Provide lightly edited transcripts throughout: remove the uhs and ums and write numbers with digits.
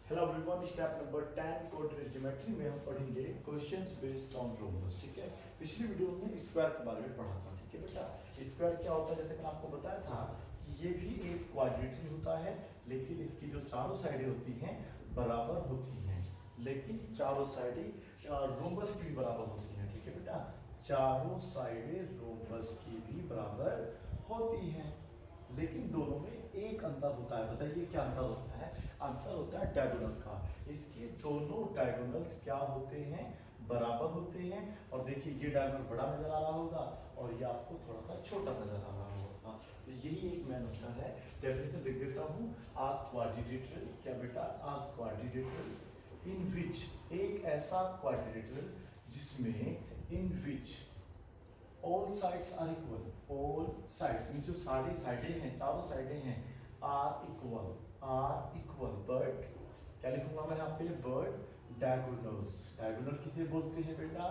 Hello everyone, step number 10 coordinate geometry में हम पढ़ेंगे क्वेश्चंस बेस्ड ऑन रोम्बस। ठीक है, पिछली वीडियो में स्क्वायर के बारे में पढ़ा था। ठीक है बेटा, स्क्वायर क्या होता है, जैसे मैंने आपको बताया था कि ये भी एक क्वाड्रेटिक होता है, लेकिन इसकी जो चारों साइडें होती हैं बराबर होती हैं, लेकिन चारों साइडें रोम्बस की भी बराबर होती हैं। ठीक है बेटा, चारों साइडें रोम्बस की भी बराबर होती हैं, लेकिन दोनों में एक अंतर होता है। बताइए क्या अंतर होता है? अंतर होता है डायगोनल का। इसके दोनों डायगोनल्स क्या होते हैं? बराबर होते हैं। और देखिए ये डायगोनल बड़ा नजर आ रहा होगा और ये आपको थोड़ा सा छोटा नजर आ रहा होगा। तो यही एक मेन अंतर है। डेफिनेशन लिख देता हूँ, आ क्वाड्रिलेटरल, क्या बेटा? आ क्वाड्रिलेटरल इन विच, एक ऐसा क्वाड्रिलेटरल जिसमें in which all sides are equal. All sides mean जो सारी साइडें हैं, चारों साइडें हैं, are equal. Are equal but, क्या लिखूंगा मैं यहाँ पे? But diagonals. डायगोनल किसे बोलते हैं बेटा?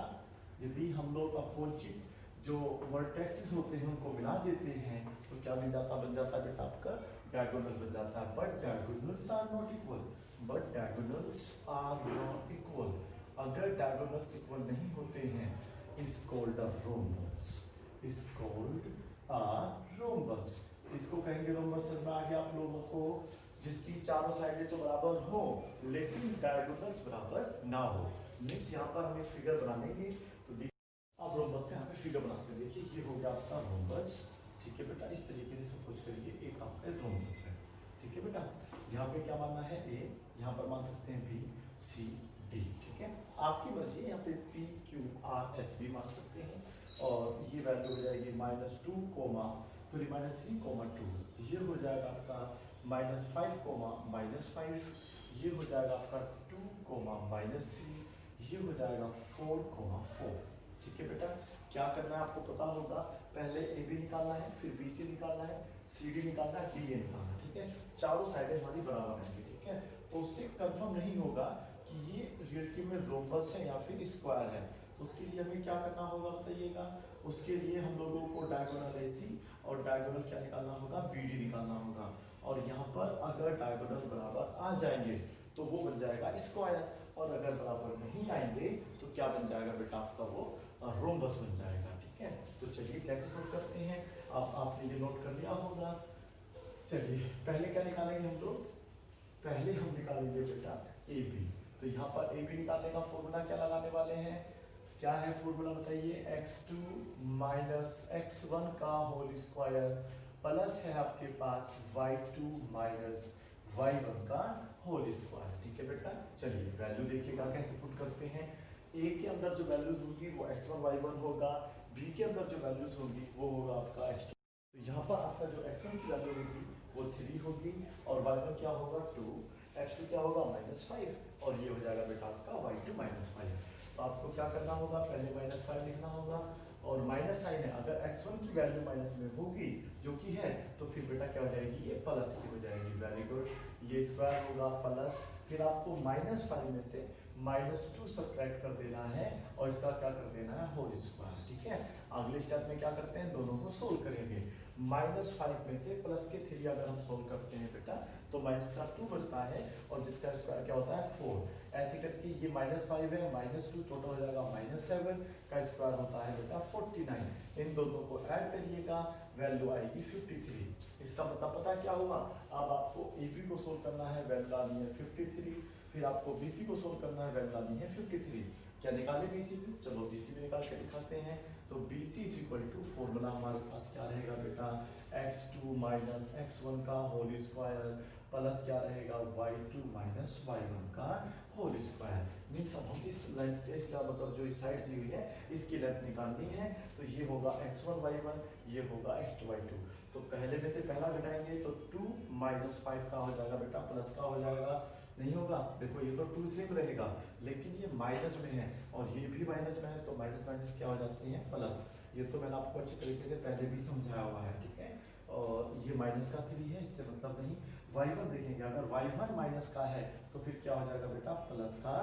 यदि हम लोग अपोजिट जो वर्टेक्सेस होते हैं उनको मिला देते हैं तो क्या बन जाता है बेटा? आपका डायगोनल बन जाता है। But diagonals are not equal. But diagonals are not equal. अगर डायगोनल्स इक्वल नहीं होते हैं, is called a rhombus, is called a rhombus। इसको कहेंगे rhombus। समझ में आ गया आप लोगों को? जिसकी चारों साइडें तो बराबर हो लेकिन डायगोनल्स बराबर ना हो। मीन्स यहाँ पर हमें फिगर बनाएंगे तो अब रोम्बस का यहाँ पे फिगर बनाते हैं। देखिए ये हो गया आपका रोम्बस। ठीक है बेटा, इस तरीके से सपोज करिए एक आपका रोम्बस है। ठीक है बेटा, यहाँ पे क्या मानना है? ए, यहाँ पर मान सकते हैं बी, सी, डी। ठीक है, आपकी मर्जी है। यहाँ पे पी, क्यू, आर, एस भी मान सकते हैं। और ये वैल्यू हो जाएगी -2 कोमा सॉरी -3 कोमा 2। ये हो जाएगा आपका -5 कोमा -5। ये हो जाएगा आपका 2 कोमा -3। ये हो जाएगा 4 कोमा 4। ठीक है बेटा, क्या करना है आपको पता होगा। पहले ए बी निकालना है, फिर बी सी निकालना है, सी डी निकालना है, डी ए निकालना है। ठीक है, चारों साइडें हमारी बराबर रहेंगी। ठीक है, तो उससे कंफर्म नहीं होगा कि ये रियलिटी में रोम्बस है या फिर स्क्वायर है। तो उसके लिए हमें क्या करना होगा बताइएगा? उसके लिए हम लोगों को डायगोनल एसी और डायगोनल क्या निकालना होगा? बीडी निकालना होगा। और यहाँ पर अगर डायगोनल बराबर आ जाएंगे तो वो बन जाएगा स्क्वायर, और अगर बराबर नहीं आएंगे तो क्या बन जाएगा बेटा? आपका वो रोम्बस बन जाएगा। ठीक है, तो चलिए कैसे सोल्व करते हैं, आपने ये नोट कर लिया होगा। चलिए पहले क्या निकालेंगे हम लोग? पहले हम निकालेंगे बेटा ए बी। तो यहाँ पर ए बी निकालने का फॉर्मूला क्या लगाने वाले हैं? क्या है फॉर्मूला बताइए? x2 माइनस x1 का होल स्क्वायर प्लस है आपके पास y2 माइनस y1 का होल स्क्वायर। ठीक है बेटा, चलिए वैल्यू देखिएगा कैसे पुट करते हैं। ए के अंदर जो वैल्यूज होगी वो x1 y1 होगा, बी के अंदर जो वैल्यूज होगी वो होगा आपका x2। तो यहाँ पर आपका जो x1 की वैल्यू होगी वो 3 होगी और y1 क्या होगा? 2, x2 क्या होगा? -5, और ये हो जाएगा बेटा आपका y2 -5। तो आपको क्या करना होगा? पहले -5 लिखना होगा और माइनस साइन है। अगर x1 की वैल्यू माइनस में होगी जो कि है तो फिर बेटा क्या हो जाएगी? ये प्लस की हो जाएगी। वेरी गुड, ये स्क्वायर होगा प्लस, फिर आपको -5 में से -2 सब्ट्रैक्ट कर देना है और इसका क्या कर देना है? Whole square. ठीक है, अगले स्टेप में क्या करते हैं? दोनों को सोल्व करेंगे। -5 में से प्लस के 3 अगर हम सोल्व करते हैं बेटा तो माइनस का 2 बचता है और जिसका स्क्वायर क्या होता है? 4। ऐसे करके ये -5 है, -2 टोटल हो जाएगा -7 का स्क्वायर होता है बेटा 49। इन दोनों को ऐड करिएगा, वैल्यू आएगी 53। इसका मतलब पता क्या होगा? अब आपको AB को सोल्व करना है, वैल्यू लानी है 53। फिर आपको BC को सोल्व करना है, वैल्यू लानी है 53। क्या निकाले BC भी? चलो BC भी निकाल के दिखाते हैं। तो BC is equal to, formula हमारे पास क्या रहेगा बेटा? x2 माइनस x1 का होल स्क्वायर प्लस क्या रहेगा? y2 माइनस y1 का होल स्क्वायर। मीन्स अब हम इस लेंथ, इसका मतलब जो इस साइड दी हुई है इसकी लेंथ निकालनी है। तो ये होगा x1 y1, ये होगा x2 y2। तो पहले में से पहला घटाएंगे तो 2 माइनस 5 का हो जाएगा बेटा, प्लस का हो जाएगा। नहीं होगा, देखो ये तो 2 सेम रहेगा लेकिन ये माइनस में है और ये भी माइनस में है, तो माइनस माइनस क्या हो जाती है? प्लस। ये तो मैंने आपको अच्छी तरीके से पहले भी समझाया हुआ है। ठीक है, और ये माइनस का 3 है, इससे मतलब नहीं। y1 देखेंगे, अगर y1 माइनस का है तो फिर क्या हो जाएगा बेटा? प्लस का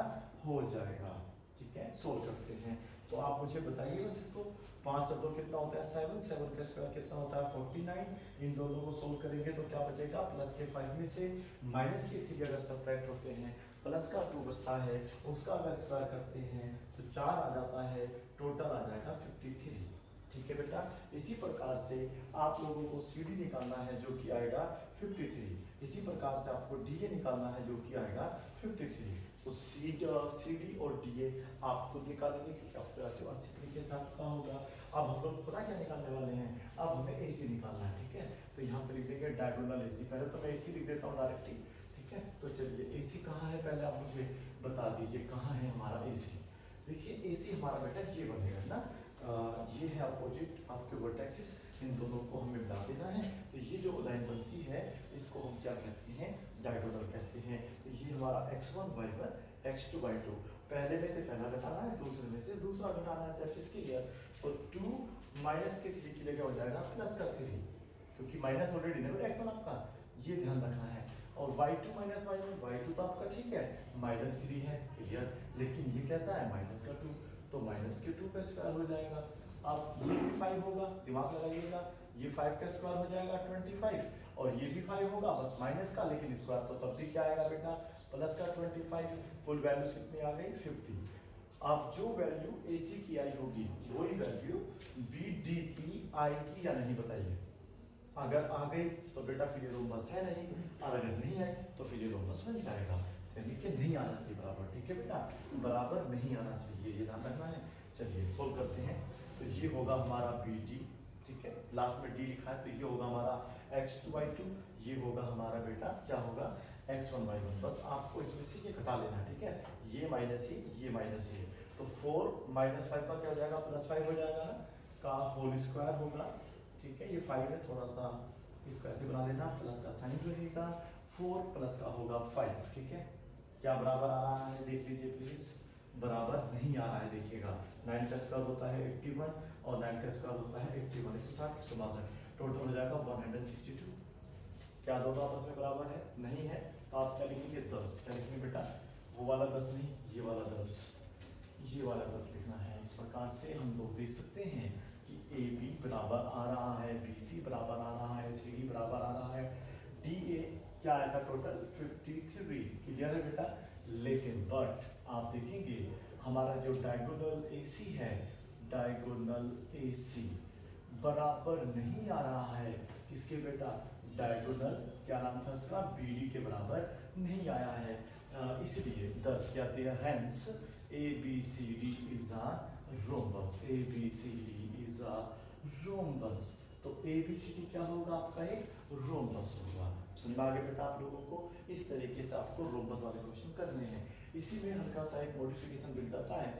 हो जाएगा। ठीक है, सोल्व करते हैं। तो आप मुझे बताइए बस इसको। 5 और 2 कितना होता है 7, 7 का स्क्वायर कितना होता है 49। इन दोनों को सोल्व करेंगे तो क्या बचेगा, प्लस के 5 में से माइनस के 3 अगर सब्ट्रैक्ट होते हैं, प्लस का 2 बचता है, उसका अगर स्क्वायर करते हैं तो 4 आ जाता है, टोटल आ जाएगा 53। ठीक है बेटा, इसी प्रकार से आप लोगों को सी डी निकालना है जो कि आएगा 53। इसी प्रकार से आपको डी ए निकालना है जो कि आएगा 53। तो सी डी और डी ए आप खुद निकालेंगे क्योंकि आपको अच्छी तरीके से आ चुका होगा। अब हम लोग पता क्या निकालने वाले हैं, अब हमें ए सी निकालना है। ठीक है, तो यहाँ पे लिख देंगे डायगोनल ए सी। पहले तो मैं ए सी लिख देता हूँ डायरेक्टली। ठीक है, तो चलिए ए सी कहाँ है पहले आप मुझे बता दीजिए, कहाँ है हमारा ए सी। देखिए ए सी हमारा बेटा ये बनेगा ना, ये है अपोजिट आपके वर्टेक्सेस, इन दोनों को हमें मिला देना है। तो ये जो लाइन बनती है इसको हम क्या कहते हैं, डायगोनल कहते हैं। तो ये हमारा x1 y1 x2 y2, पहले में से पहला घटाना है, दूसरे में से दूसरा घटाना है। That is clear. तो 2 माइनस के 3 की जगह हो जाएगा प्लस का 3, क्योंकि माइनस ऑलरेडी ना बेटा x1 आपका, ये ध्यान रखना है। और y2 माइनस y1, y2 तो आपका ठीक है -3 है, क्लियर। लेकिन ये कैसा है माइनस का 2, तो माइनस के 2 का स्क्वायर हो जाएगा। अब ये भी 5 होगा, दिमाग लगाइएगा, ये 5 का स्क्वायर हो जाएगा 25, और ये भी 5 होगा बस माइनस का, लेकिन स्क्वायर तो तब भी क्या आएगा बेटा प्लस का 25। कुल वैल्यू कितनी आ गई 50। अब जो वैल्यू ए सी की आई होगी वही वैल्यू बी डी की आएगी या नहीं बताइए। अगर आ गई तो बेटा फिर ये रोमबस है नहीं, और अगर नहीं है तो फिर ये रोमबस बन जाएगा, यानी कि नहीं आना चाहिए बराबर। ठीक है बेटा, बराबर नहीं आना चाहिए, ये ध्यान रखना है। चलिए सोल्व करते हैं। तो ये होगा हमारा बी डी, ठीक है, लास्ट में डी लिखा है, तो ये होगा हमारा x2 y2, ये होगा हमारा बेटा क्या होगा x1 y1। बस आपको इसमें से ये घटा लेना है। ठीक है, ये माइनस ये माइनस ये, तो 4 माइनस 5 का क्या हो जाएगा प्लस 5 हो जाएगा ना, का होल स्क्वायर होगा। ठीक है, ये 5 है, थोड़ा सा इसको ऐसे बना लेना, प्लस का साइन रहेगा, 4 प्लस का होगा 5। ठीक है, क्या बराबर आ रहा है देख लीजिए प्लीज, बराबर नहीं आ रहा है। देखिएगा 9 का स्क्वायर होता है 81, और 9 का स्क्वायर होता है 81, 160, 162, टोटल हो जाएगा 162। क्या दोनों आपस में बराबर है, नहीं है, तो आप क्या लिखेंगे 10। क्या लिखेंगे बेटा, वो वाला 10 नहीं, ये वाला 10, ये वाला 10 लिखना है। इस प्रकार से हम लोग देख सकते हैं कि ए बी बराबर आ रहा है, बी सी बराबर आ रहा है, सी डी बराबर आ रहा है, डी ए क्या आया था टोटल 53। क्लियर है बेटा। लेकिन बट आप देखेंगे हमारा जो डायगोनल AC है, डायगोनल AC बराबर नहीं आ रहा है किसके बेटा, डायगोनल क्या नाम था उसका, BD के बराबर नहीं आया है। इसलिए 10 क्या there hence ABCD is a rhombus, ABCD is a rhombus. तो ABCD क्या होगा आपका एक रोम्बस होगा। समझ में आगे बेटा आप लोगों को, इस तरीके से आपको रोम्बस वाले क्वेश्चन करने हैं। इसी में हल्का सा एक मॉडिफिकेशन मिल जाता है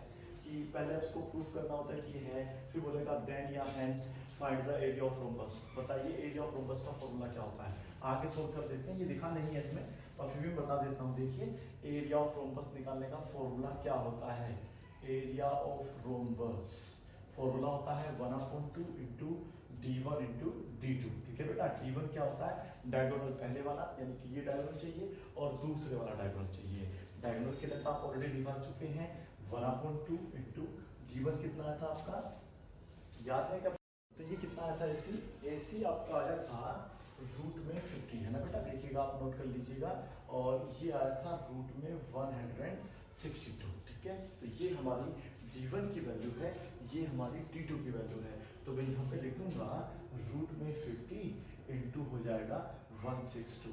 कि पहले उसको प्रूफ करना होता है कि है, फिर बोलेगा देन या hence find the area of rhombus. बताइए एरिया ऑफ रोम्बस का फॉर्मूला क्या होता है, आगे सोल्व कर देते हैं। ये लिखा नहीं है इसमें, और फिर भी बता देता हूँ। देखिए एरिया ऑफ रोम्बस निकालने का फॉर्मूला क्या होता है, एरिया ऑफ रोम्बस फॉर्मूला होता है 1/2 इंटू d1 इंटू d2। ठीक है बेटा, d1 क्या होता है डायगोनल पहले वाला, यानी कि ये डायगोनल चाहिए और दूसरे वाला डायगोनल चाहिए। डायगोनल के लेंथ आप ऑलरेडी निकाल चुके हैं, 1/2 इंटू d1 कितना आया था आपका, याद है क्या। तो ये कितना आया था AC आपका आया था रूट में 50, है ना बेटा, देखिएगा आप नोट कर लीजिएगा। और ये आया था रूट में 162। ठीक है, तो ये हमारी d1 की वैल्यू है, ये हमारी d2 की वैल्यू है। तो मैं यहाँ पे लिखूंगा रूट में 50 इंटू हो जाएगा 162।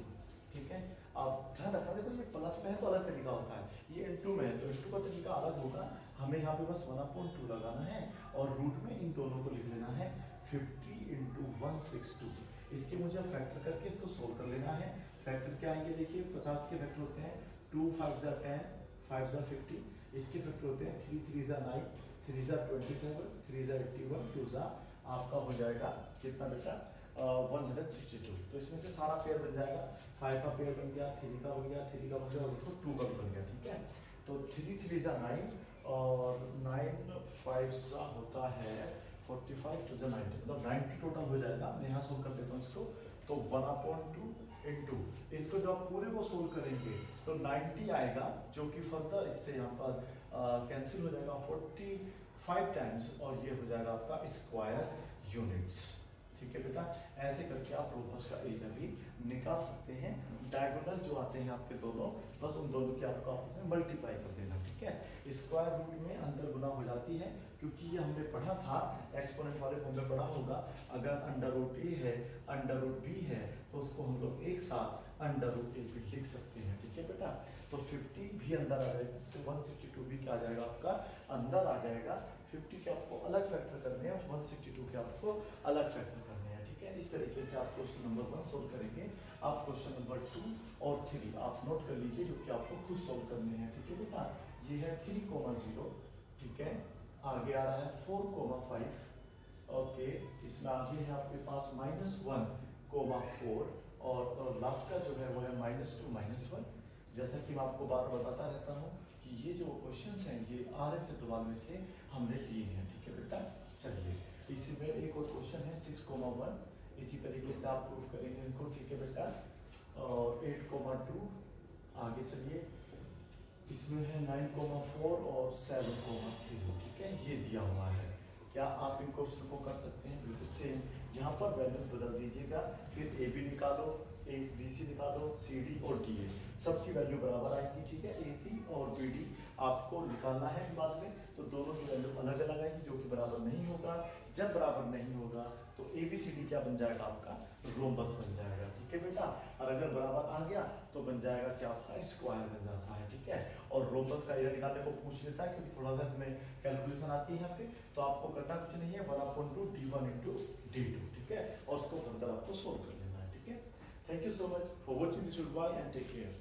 ठीक है, आप ध्यान रखना, देखो ये प्लस में है तो अलग तरीका होता है, ये इंटू में है तो इंटू का तरीका अलग होगा। हमें यहाँ पे बस 1/2 लगाना है और रूट में इन दोनों को लिख लेना है 50 इंटू 162। इसके मुझे फैक्टर करके इसको सोल्व कर लेना है। फैक्टर क्या आएंगे देखिए, 50 के फैक्टर होते हैं 2 5 10 5 50, इसके फैक्टर होते हैं 3 3 9 3 27 3 81 2 आपका हो जाएगा कितना बेटा 162। तो इसमें से सारा पेयर बन जाएगा, 5 का पेयर बन गया, 3 का बन गया, 3 का बन गया, और देखो 2 का भी बन गया। ठीक है, तो 3 3 9 और 9 5 होता है 45 to the 90, मतलब 90 टोटल हो जाएगा। मैं यहाँ सोल्व कर देता हूँ इसको, तो 1/2 इंटू इसको जब आप पूरे को सोल्व करेंगे तो 90 आएगा, जो कि फर्दर इससे यहाँ पर कैंसिल हो जाएगा। 5 टाइम्स और ये हो जाएगा आपका स्क्वायर यूनिट्स। ठीक है बेटा, ऐसे करके आप रोम्बस का एरिया भी निकाल सकते हैं। डायगोनल जो आते हैं आपके दोनों, बस उन दोनों के आपको आपस में मल्टीप्लाई कर देना। ठीक है, स्क्वायर रूट में अंदर गुना हो जाती है, क्योंकि ये हमने पढ़ा था एक्सपोनेंट वाले फॉर्म में पढ़ा होगा, अगर अंडर रूट ए है अंडर रूट बी है तो उसको हम लोग एक साथ अंडर रूट ए भी लिख सकते हैं। ठीक है बेटा, तो 50 भी अंदर आ जाएगा, इससे 162 भी क्या आ जाएगा आपका अंदर आ जाएगा। 50 के आपको अलग फैक्टर करने हैं, 162 के आपको अलग फैक्टर करने हैं। ठीक है, इस तरीके से आप क्वेश्चन नंबर 1 सोल्व करेंगे। आप क्वेश्चन नंबर 2 और 3 आप नोट कर लीजिए, जो कि आपको खुद सोल्व करने हैं। ठीक है बेटा, ये है 3,0। ठीक है, आगे आ रहा है 4,5। ओके, इसमें आगे है आपके पास -1,4 और लास्ट का जो है वो है -2 -1। जैसा कि मैं आपको बार बताता रहता हूँ कि ये जो क्वेश्चंस हैं ये RS सवाल में से हमने लिए हैं। ठीक है बेटा, चलिए इसी में एक और क्वेश्चन है 6,1, इसी तरीके से आप प्रूफ करेंगे इनको। ठीक है बेटा, और 8,2 आगे चलिए, इसमें है 9,4 और 7,3। ठीक है, ये दिया हुआ है। क्या आप इन क्वेश्चन को कर सकते हैं? बिल्कुल सेम, यहाँ पर वैल्यूज बदल दीजिएगा, फिर ए बी निकालो, ए बी सी निकालो, सी डी और डी ए, सबकी वैल्यू बराबर आएगी। ठीक है, ए सी और बी डी आपको निकालना है बाद में, तो दोनों की वैल्यू अलग अलग आएगी, जो कि बराबर नहीं होगा। जब बराबर नहीं होगा तो ए बी सी डी क्या बन जाएगा आपका रोम्बस बन जाएगा। ठीक है बेटा, और अगर बराबर आ गया तो बन जाएगा क्या आपका स्क्वायर बन जाता है। ठीक है, और रोम्बस का एरिया निकालने को पूछ लेता है, क्योंकि थोड़ा सा इसमें कैलकुलेशन आती है यहाँ पे, तो आपको करना कुछ नहीं है, 1/2 d1 इंटू d2। ठीक है, और उसको फर्दर आपको सोल्व कर लेना है। ठीक है, thank you so much for watching this video and take care.